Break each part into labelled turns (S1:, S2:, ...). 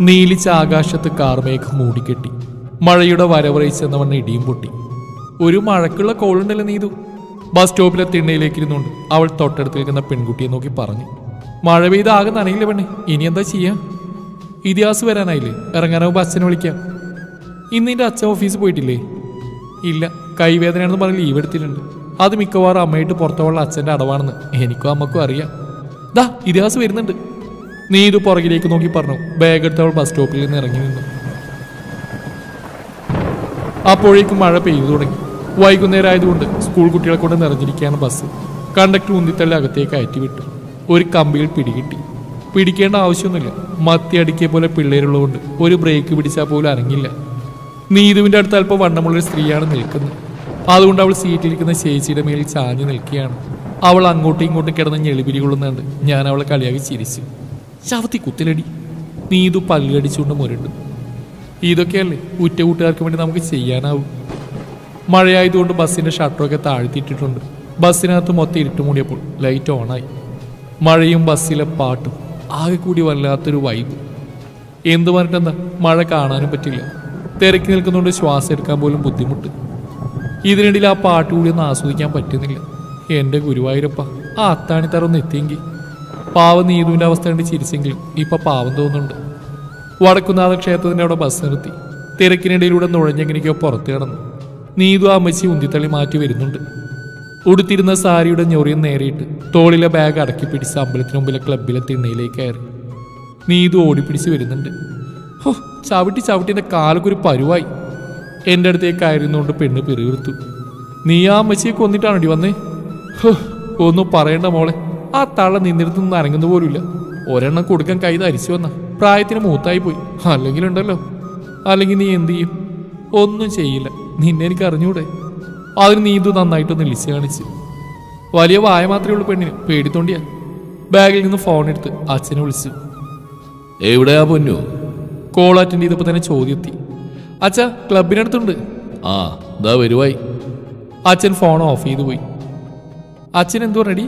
S1: നീലിച്ച ആകാശത്ത് കാർമേഘം മൂടിക്കെട്ടി. മഴയുടെ വരവറിയിച്ചെന്നവണ്ണം ഇടിയും പൊട്ടി. ഒരു മഴക്കുള്ള കോളുണ്ടല്ലോ നീതു. ബസ് സ്റ്റോപ്പിലെ തിണ്ണയിലേക്ക് ഇരുന്നുകൊണ്ട് അവൾ തൊട്ടടുത്ത് നിൽക്കുന്ന പെൺകുട്ടിയെ നോക്കി പറഞ്ഞു. മഴ പെയ്ത് ആകെ നനയില്ല പെണ്ണെ, ഇനി എന്താ ചെയ്യാ? ഇതിഹാസ് വരാനായില്ലേ? ഇറങ്ങാനാവുമ്പോൾ അച്ഛനെ വിളിക്കാം. ഇന്ന് നിന്റെ അച്ഛൻ ഓഫീസിൽ പോയിട്ടില്ലേ? ഇല്ല, കൈവേദനയാണെന്ന് പറഞ്ഞ് ലീവ് എടുത്തിട്ടുണ്ട്. അത് മിക്കവാറും അമ്മയിട്ട് പുറത്തുള്ള അച്ഛൻ്റെ അടവാണെന്ന് എനിക്കും അമ്മക്കും അറിയാം. ദാ ഇതിഹാസ് വരുന്നുണ്ട്. നീതു പുറകിലേക്ക് നോക്കി പറഞ്ഞു. ബാഗ് എടുത്ത് അവൾ ബസ് സ്റ്റോപ്പിൽ നിന്ന് ഇറങ്ങി നിന്നു. അപ്പോഴേക്കും മഴ പെയ്തു തുടങ്ങി. വൈകുന്നേരം ആയതുകൊണ്ട് സ്കൂൾ കുട്ടികളെ കൊണ്ട് നിറഞ്ഞിരിക്കുകയാണ് ബസ്. കണ്ടക്ടർ ഉന്തിത്തള്ളി അകത്തേക്ക് അയറ്റിവിട്ടു. ഒരു കമ്പിയിൽ പിടികിട്ടി. പിടിക്കേണ്ട ആവശ്യമൊന്നുമില്ല. മത്തി അടുക്കിയ പോലെ പിള്ളേരുള്ളതുകൊണ്ട് ഒരു ബ്രേക്ക് പിടിച്ചാൽ പോലും അനങ്ങില്ല. നീതുവിൻ്റെ അടുത്ത് അല്പം വണ്ണമുള്ളൊരു സ്ത്രീയാണ് നിൽക്കുന്നത്. അതുകൊണ്ട് അവൾ സീറ്റിലിരിക്കുന്ന ചേച്ചിയുടെ മേലിൽ ചാഞ്ഞു നിൽക്കുകയാണ്. അവൾ അങ്ങോട്ടും ഇങ്ങോട്ടും കിടന്ന് ഞെളിപിരി കൊള്ളുന്നുണ്ട്. ഞാൻ അവളെ കളിയാക്കി ചിരിച്ചു. ശവത്തി കുത്തിലടി. നീതു പല്ലടിച്ചുകൊണ്ട് മുരണ്ടു. ഇതൊക്കെയല്ലേ ഉറ്റ കൂട്ടുകാർക്ക് വേണ്ടി നമുക്ക് ചെയ്യാനാവും. മഴയായതുകൊണ്ട് ബസ്സിൻ്റെ ഷട്ടറൊക്കെ താഴ്ത്തിയിട്ടിട്ടുണ്ട്. ബസ്സിനകത്ത് മൊത്തം ഇരുട്ട് മൂടിയപ്പോൾ ലൈറ്റ് ഓണായി. മഴയും ബസ്സിലെ പാട്ടും ആകെ കൂടി വല്ലാത്തൊരു വൈബ്. എന്തു പറഞ്ഞിട്ടെന്താ, മഴ കാണാനും പറ്റില്ല. തിരക്കി നിൽക്കുന്നുണ്ട് ശ്വാസം എടുക്കാൻ പോലും ബുദ്ധിമുട്ട്. ഇതിനിടയിൽ ആ പാട്ട് കൂടി ഒന്നും ആസ്വദിക്കാൻ പറ്റുന്നില്ല. എൻ്റെ ഗുരുവായൂരപ്പ, ആ അത്താണിത്തറൊന്ന് എത്തിയെങ്കിൽ. പാവം നീതുവിൻ്റെ അവസ്ഥ കണ്ട് ചിരിച്ചെങ്കിലും ഇപ്പം പാവം തോന്നുന്നുണ്ട്. വടക്കുന്നാഥ ക്ഷേത്രത്തിൻ്റെ അവിടെ ബസ് നിർത്തി. തിരക്കിനിടയിലൂടെ നുഴഞ്ഞെങ്ങനെയൊക്കെയോ പുറത്ത് കിടന്നു. നീതു അമ്മച്ചി ഉന്തിത്തള്ളി മാറ്റി വരുന്നുണ്ട്. ഉടുത്തിരുന്ന സാരിയുടെ ഞൊറിയും നേരിയിട്ട് തോളിലെ ബാഗ് അടക്കി പിടിച്ച് അമ്പലത്തിന് മുമ്പിലെ ക്ലബിലെ തിണ്ണയിലേക്ക് കയറി. നീതു ഓടിപ്പിടിച്ച് വരുന്നുണ്ട്. ഹോ, ചവിട്ടി ചവിട്ടിൻ്റെ കാലൊക്കൊരു പരുവായി. എൻ്റെ അടുത്തേക്ക് കയറുന്നതുകൊണ്ട് പെണ്ണ് പിറുവിറുത്തു. നീ ആ അമ്മച്ചിയെ കൊന്നിട്ടാണോടി വന്നേ? ഹോ, ഒന്നും പറയണ്ട മോളെ. ആ തള്ള നിന്നിടത്തൊന്നും അനങ്ങുന്ന പോലുമില്ല. ഒരെണ്ണം കൊടുക്കാൻ കൈ ധരിച്ചു വന്ന പ്രായത്തിന് മൂത്തായി പോയി. അല്ലെങ്കിലുണ്ടല്ലോ, അല്ലെങ്കിൽ നീ എന്തു ചെയ്യും? ഒന്നും ചെയ്യില്ല. നിന്നെ എനിക്ക് അറിഞ്ഞൂടെ? അതിന് നീതു നന്നായിട്ടൊന്ന് ഇളിച്ച് കാണിച്ച്. വലിയ വായ മാത്രമേ ഉള്ളൂ പെണ്ണിന്, പേടിത്തോണ്ടിയാ. ബാഗിൽ നിന്ന് ഫോൺ എടുത്ത് അച്ഛനെ വിളിച്ചു.
S2: എവിടെയാ പൊന്നു?
S1: കോൾ അറ്റൻഡ് ചെയ്തപ്പോൾ തന്നെ ചോദ്യത്തി. അച്ഛാ, ക്ലബിനടുത്തുണ്ട്.
S2: ആ, ഇതാ വരുവായി.
S1: അച്ഛൻ ഫോൺ ഓഫ് ചെയ്തു പോയി. അച്ഛൻ എന്തു പറഞ്ഞടി?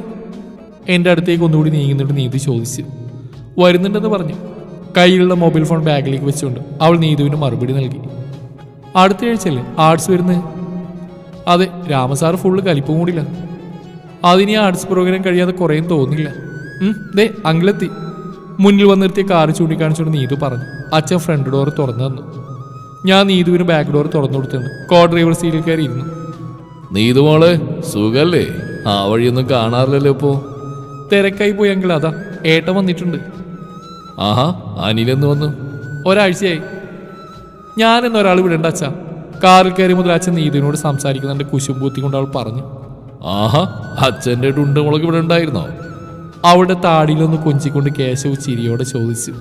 S1: എൻ്റെ അടുത്തേക്ക് ഒന്നുകൂടി നീങ്ങുന്നിട്ട് നീതു ചോദിച്ചു. വരുന്നുണ്ടെന്ന് പറഞ്ഞു. കയ്യിലുള്ള മൊബൈൽ ഫോൺ ബാഗിലേക്ക് വെച്ചുകൊണ്ട് അവൾ നീതുവിന് മറുപടി നൽകി. അടുത്ത ആഴ്ചയല്ലേ ആർട്സ് വരുന്നത്? അതെ, രാമസാറ് ഫുള്ള് കലിപ്പും കൂടില്ല. അതിനി ആർട്സ് പ്രോഗ്രാം കഴിയാതെ കുറേയും തോന്നില്ല. ദേ അങ്കിളെത്തി. മുന്നിൽ വന്ന് നിർത്തിയ കാറ് ചൂണ്ടിക്കാണിച്ചുകൊണ്ട് നീതു പറഞ്ഞു. അച്ഛൻ ഫ്രണ്ട് ഡോർ തുറന്നു തന്നു. ഞാൻ നീതുവിന് ബാക്ക് ഡോർ തുറന്നു കൊടുത്തിട്ടുണ്ട്. കോ ഡ്രൈവർ സീറ്റിൽ കയറി ഇരുന്നു.
S2: നീതു മോളെ, സുഖല്ലേ? ആ വഴിയൊന്നും കാണാറില്ലല്ലോ ഇപ്പോ.
S1: തിരക്കായി പോയി അങ്കിൾ, അതാ ഏട്ടൻ വന്നിട്ടുണ്ട്.
S2: ആഹാ, അനിലെന്ന് വന്നു?
S1: ഒരാഴ്ചയായി. ഞാനെന്നൊരാൾ വിടണ്ട അച്ഛാ. കാറിൽ കയറി മുതൽ അച്ഛൻ നീതുവിനോട് സംസാരിക്കുന്നുണ്ട്. കുശുമ്പൂത്തി കൊണ്ട് അവൾ പറഞ്ഞു.
S2: ആഹാ, അച്ഛൻ്റെ മുളക് ഇവിടെ ഉണ്ടായിരുന്നോ?
S1: അവളുടെ താടിയിലൊന്ന് കൊഞ്ചിക്കൊണ്ട് കേശവ് ചിരിയോടെ ചോദിച്ചു.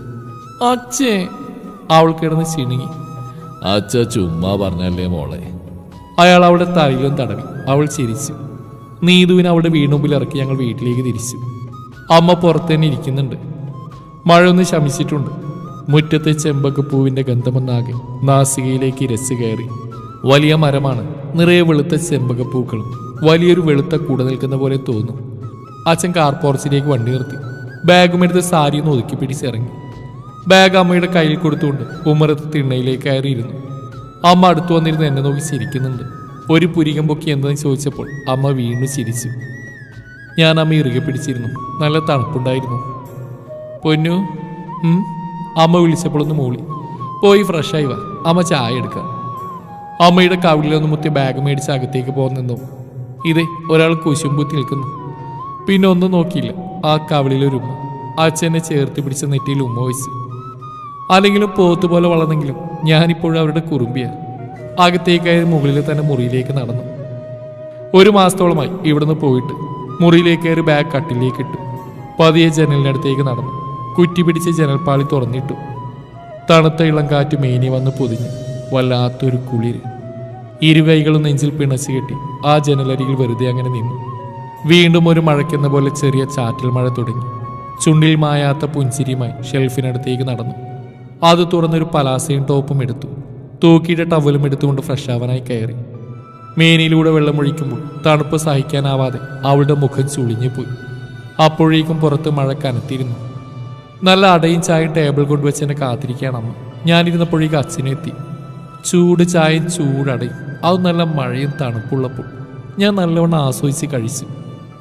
S1: അച്ഛേ. അവൾ കിടന്ന് ചിണുങ്ങി.
S2: അച്ഛ ചുമ്മാ പറഞ്ഞല്ലേ മോളെ.
S1: അയാൾ അവളുടെ തലയിലും തടവി. അവൾ ചിരിച്ചു. നീതുവിനെ അവളുടെ വീണുമ്പിൽ ഇറക്കി ഞങ്ങൾ വീട്ടിലേക്ക് തിരിച്ചു. അമ്മ പുറത്ത് തന്നെ ഇരിക്കുന്നുണ്ട്. മഴ ഒന്ന് ശമിച്ചിട്ടുണ്ട്. മുറ്റത്തെ ചെമ്പകപ്പൂവിൻ്റെ ഗന്ധമൊന്നാകെ നാസികയിലേക്ക് ഇരച്ചു കയറി. വലിയ മരമാണ്. നിറയെ വെളുത്ത ചെമ്പകപ്പൂക്കളും വലിയൊരു വെളുത്ത കൂട നിൽക്കുന്ന പോലെ തോന്നും. അച്ഛൻ കാർ പോർച്ചിലേക്ക് വണ്ടി നിർത്തി. ബാഗുമെടുത്ത് സാരിയൊന്ന് ഒതുക്കി പിടിച്ചിറങ്ങി. ബാഗ് അമ്മയുടെ കയ്യിൽ കൊടുത്തുകൊണ്ട് ഉമ്മറത്ത് തിണ്ണയിലേക്ക് കയറിയിരുന്നു. അമ്മ അടുത്തു വന്നിരുന്ന് എന്നെ നോക്കി ചിരിക്കുന്നുണ്ട്. ഒരു പുരികം പൊക്കി എന്തെന്ന് ചോദിച്ചപ്പോൾ അമ്മ വീണ്ടും ചിരിച്ചു. ഞാൻ അമ്മ ഇറുകെ പിടിച്ചിരുന്നു. നല്ല തണുപ്പുണ്ടായിരുന്നു. പൊന്നു. അമ്മ വിളിച്ചപ്പോഴൊന്ന് മൂളി. പോയി ഫ്രഷായി വാ, അമ്മ ചായ എടുക്കാം. അമ്മയുടെ കവിളിലൊന്ന് മുത്തിയ ബാഗ് മേടിച്ച് അകത്തേക്ക് പോകുന്നു. ഇതേ ഒരാൾ കുശുമ്പുത്തി നിൽക്കുന്നു. പിന്നെ ഒന്നും നോക്കിയില്ല. ആ കവിളിലൊരു ഉമ്മ. അച്ഛനെ ചേർത്ത് പിടിച്ച നെറ്റിയിൽ ഉമ്മ വെച്ചു. അല്ലെങ്കിലും പോത്തുപോലെ വളർന്നെങ്കിലും ഞാനിപ്പോഴും അവരുടെ കുറുമ്പിയാണ്. അകത്തേക്കായി മുകളിൽ തന്നെ മുറിയിലേക്ക് നടന്നു. 1 മാസത്തോളമായി ഇവിടുന്ന് പോയിട്ട്. മുറിയിലേക്ക് കയറി ബാഗ് കട്ടിലേക്ക് ഇട്ടു. പതിയെ ജനലിനടുത്തേക്ക് നടന്നു. കുറ്റി പിടിച്ച് ജനൽപ്പാളി തുറന്നിട്ടു. തണുത്ത ഇളം കാറ്റ് മേനി വന്ന് പൊതിഞ്ഞു. വല്ലാത്തൊരു കുളിര്. ഇരുകൈകളും നെഞ്ചിൽ പിണച്ചു കെട്ടി ആ ജനലരികിൽ വെറുതെ അങ്ങനെ നിന്നു. വീണ്ടും ഒരു മഴയ്ക്കെന്ന പോലെ ചെറിയ ചാറ്റൽ മഴ തുടങ്ങി. ചുണ്ടിൽ മായാത്ത പുഞ്ചിരിയുമായി ഷെൽഫിനടുത്തേക്ക് നടന്നു. അത് തുറന്നൊരു പലാസയും ടോപ്പും എടുത്തു. തൂക്കിയിട്ട് ടവലും എടുത്തുകൊണ്ട് ഫ്രഷ് ആവാനായി കയറി. മേനിയിലൂടെ വെള്ളമൊഴിക്കുമ്പോൾ തണുപ്പ് സഹിക്കാനാവാതെ അവളുടെ മുഖം ചുളിഞ്ഞുപോയി. അപ്പോഴേക്കും പുറത്ത് മഴ കനത്തിരുന്നു. നല്ല അടയും ചായയും ടേബിൾ കൊണ്ടുവച്ച് എന്നെ കാത്തിരിക്കുകയാണ് അമ്മ. ഞാനിരുന്നപ്പോഴേക്ക് അച്ഛനെത്തി. ചൂട് ചായയും ചൂടടയും, അത് നല്ല മഴയും തണുപ്പുള്ളപ്പോൾ ഞാൻ നല്ലവണ്ണം ആസ്വദിച്ച് കഴിച്ചു.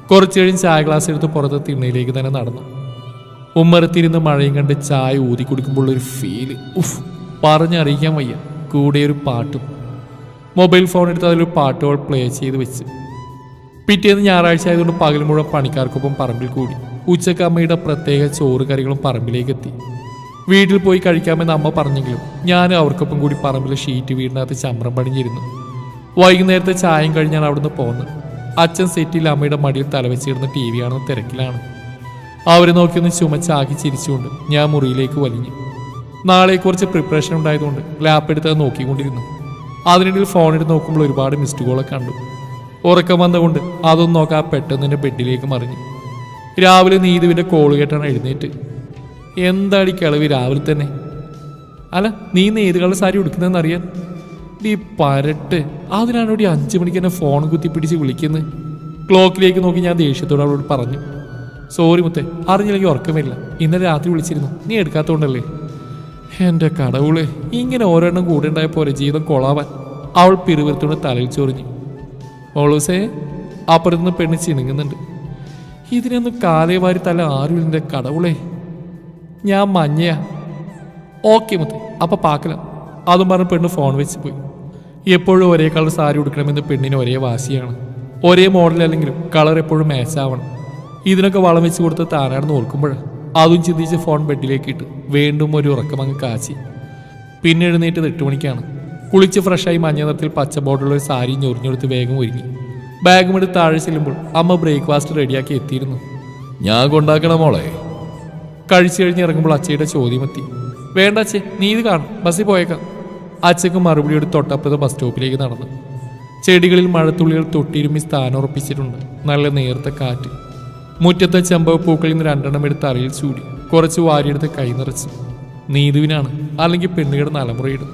S1: കുറച്ചു കഴിഞ്ഞ് ചായ ഗ്ലാസ് എടുത്ത് പുറത്ത് തിണ്ണയിലേക്ക് തന്നെ നടന്നു. ഉമ്മറത്തിരുന്ന് മഴയും കണ്ട് ചായ ഊതി കുടിക്കുമ്പോൾ ഒരു ഫീല് പറഞ്ഞറിയിക്കാൻ വയ്യ. കൂടെ ഒരു പാട്ടും. മൊബൈൽ ഫോൺ എടുത്ത് അതിലൊരു പാട്ടുകൾ പ്ലേ ചെയ്ത് വെച്ച്. പിറ്റേന്ന് ഞായറാഴ്ച ആയതുകൊണ്ട് പകൽ മുഴുവൻ പണിക്കാർക്കൊപ്പം പറമ്പിൽ കൂടി. ഉച്ചക്ക് അമ്മയുടെ പ്രത്യേക ചോറ് കറികളും പറമ്പിലേക്ക് എത്തി. വീട്ടിൽ പോയി കഴിക്കാമെന്ന് അമ്മ പറഞ്ഞെങ്കിലും ഞാനും അവർക്കൊപ്പം കൂടി പറമ്പിലെ ഷീറ്റ് വീടിനകത്ത് ചമ്രം പണിഞ്ഞിരുന്നു. വൈകുന്നേരത്തെ ചായയും കഴിഞ്ഞാണ് അവിടുന്ന് പോകുന്നത്. അച്ഛൻ സെറ്റിൽ അമ്മയുടെ മടിയിൽ തലവെച്ചിരുന്ന് ടി വി കാണുന്ന തിരക്കിലാണ്. അവരെ നോക്കിയൊന്ന് ചുമച്ചാക്കി ചിരിച്ചുകൊണ്ട് ഞാൻ മുറിയിലേക്ക് വലിഞ്ഞു. നാളെ കുറച്ച് പ്രിപ്പറേഷൻ ഉണ്ടായതുകൊണ്ട് ലാപ്പ് എടുത്ത് അത് നോക്കിക്കൊണ്ടിരുന്നു. അതിനിടയിൽ ഫോൺ എടുത്ത് നോക്കുമ്പോൾ ഒരുപാട് മിസ്ഡ് കോളൊക്കെ കണ്ടു. ഉറക്കം വന്നുകൊണ്ട് അതൊന്നും നോക്കാൻ പെട്ടെന്ന് എൻ്റെ ബെഡിലേക്ക് മറിഞ്ഞു. രാവിലെ നീതുവിൻ്റെ കോള് കേട്ടാണ് എഴുന്നേറ്റ്. എന്താടി കിളവി രാവിലെ തന്നെ? അല്ല, നീ ഏതുകളുടെ സാരി ഉടുക്കുന്നതെന്ന് അറിയാൻ? ഈ പരട്ട് അതിനാണ് ഇവിടെ 5 മണിക്ക് എന്നെ ഫോൺ കുത്തിപ്പിടിച്ച് വിളിക്കുന്നത്. ക്ലോക്കിലേക്ക് നോക്കി ഞാൻ ദേഷ്യത്തോടെ അവളോട് പറഞ്ഞു. സോറി മുത്തേ, അറിഞ്ഞില്ലെങ്കിൽ ഉറക്കമില്ല. ഇന്നലെ രാത്രി വിളിച്ചിരുന്നു, നീ എടുക്കാത്തതുകൊണ്ടല്ലേ. എൻ്റെ കടവുള്, ഇങ്ങനെ ഓരോണ്ണം കൂടെ ഉണ്ടായ പോലെ ജീവിതം കൊളാവാൻ. അവൾ പിറുവിരുത്തോടെ തലയിൽ ചൊറിഞ്ഞു. ഓളൂസേ, അപ്പുറത്തുനിന്ന് പെണ്ണ് ചിണുങ്ങുന്നുണ്ട്. ഇതിനൊന്നും കാലേ വാരി തല ആരും എൻ്റെ കടവുളേ. ഞാൻ മഞ്ഞയാ. ഓക്കെ മുത്തേ, അപ്പം പാക്കല. അതും പറഞ്ഞ് പെണ്ണ് ഫോൺ വെച്ച് പോയി. എപ്പോഴും ഒരേ കളർ സാരി ഉടുക്കണമെന്ന് പെണ്ണിന് ഒരേ വാശിയാണ്. ഒരേ മോഡൽ അല്ലെങ്കിലും കളർ എപ്പോഴും മാച്ച് ആവണം. ഇതിനൊക്കെ വളം വെച്ച് കൊടുത്ത് താനാണെന്ന് ഓർക്കുമ്പോഴാണ് അതും ചിന്തിച്ച് ഫോൺ ബെഡിലേക്ക് ഇട്ട് വീണ്ടും ഒരു ഉറക്കം അങ്ങ് കാച്ചി. പിന്നെ എഴുന്നേറ്റത് 8 മണിക്കാണ്. കുളിച്ച് ഫ്രഷായി മഞ്ഞ നിറത്തിൽ പച്ച ബോർഡുള്ള ഒരു സാരി ഞൊറിഞ്ഞെടുത്ത് വേഗം ഒരുങ്ങി. ബാഗും എടുത്ത് താഴെ ചെല്ലുമ്പോൾ അമ്മ ബ്രേക്ക്ഫാസ്റ്റ് റെഡിയാക്കി എത്തിയിരുന്നു.
S2: ഞാൻ കൊണ്ടാക്കണം മോളെ.
S1: കഴിച്ചു കഴിഞ്ഞ് ഇറങ്ങുമ്പോൾ അച്ഛയുടെ ചോദ്യം എത്തി. വേണ്ട അച്ഛേ, നീ ഇത് കാണും, ബസ്സിൽ പോയേക്കാം. അച്ഛക്ക് മറുപടിയോട് തൊട്ടപ്പുറത്തെ ബസ് സ്റ്റോപ്പിലേക്ക് നടന്നു. ചെടികളിൽ മഴത്തുള്ളികൾ തൊട്ടിരുമ്മി സ്ഥാനം ഉറപ്പിച്ചിട്ടുണ്ട്. നല്ല നേർത്ത കാറ്റ്. മുറ്റത്തെ ചെമ്പക പൂക്കളിൽ നിന്ന് 2 എണ്ണം എടുത്ത് അറയിൽ ചൂടി കുറച്ച് വാരിയെടുത്ത് കൈ നിറച്ചു. നീതുവിനാണ്, അല്ലെങ്കിൽ പെണ്ണുകളുടെ തലമുറയിടും.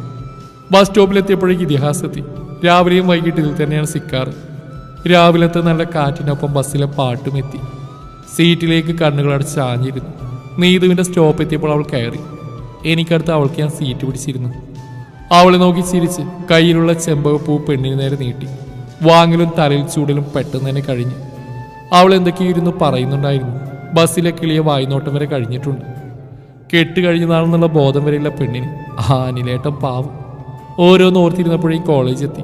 S1: ബസ് സ്റ്റോപ്പിലെത്തിയപ്പോഴേക്ക് ഇതിഹാസെത്തി. രാവിലെയും വൈകിട്ട് ഇതിൽ തന്നെയാണ് സിക്കാറ്. രാവിലത്തെ നല്ല കാറ്റിനൊപ്പം ബസ്സിലെ പാട്ടും എത്തി. സീറ്റിലേക്ക് കണ്ണുകളടച്ച് ചാഞ്ഞിരുന്നു. നീതുവിൻ്റെ സ്റ്റോപ്പ് എത്തിയപ്പോൾ അവൾ കയറി. എനിക്കടുത്ത് അവൾക്ക് ഞാൻ സീറ്റ് പിടിച്ചിരുന്നു. അവളെ നോക്കി ചിരിച്ച് കയ്യിലുള്ള ചെമ്പകപ്പൂ പെണ്ണിന് നേരെ നീട്ടി. വാങ്ങലും തലയിൽ ചൂടലും പെട്ടെന്ന് തന്നെ കഴിഞ്ഞു. അവൾ എന്തൊക്കെയോ ഇരുന്ന് പറയുന്നുണ്ടായിരുന്നു. ബസ്സിലെ കിളിയെ വായ്നോട്ടം വരെ കഴിഞ്ഞിട്ടുണ്ട്. കെട്ട് കഴിഞ്ഞതാണെന്നുള്ള ബോധം വരെയുള്ള പെണ്ണിന് അനിലേട്ടം പാവം. ഓരോന്ന് ഓർത്തിരുന്നപ്പോഴേക്കും കോളേജ് എത്തി.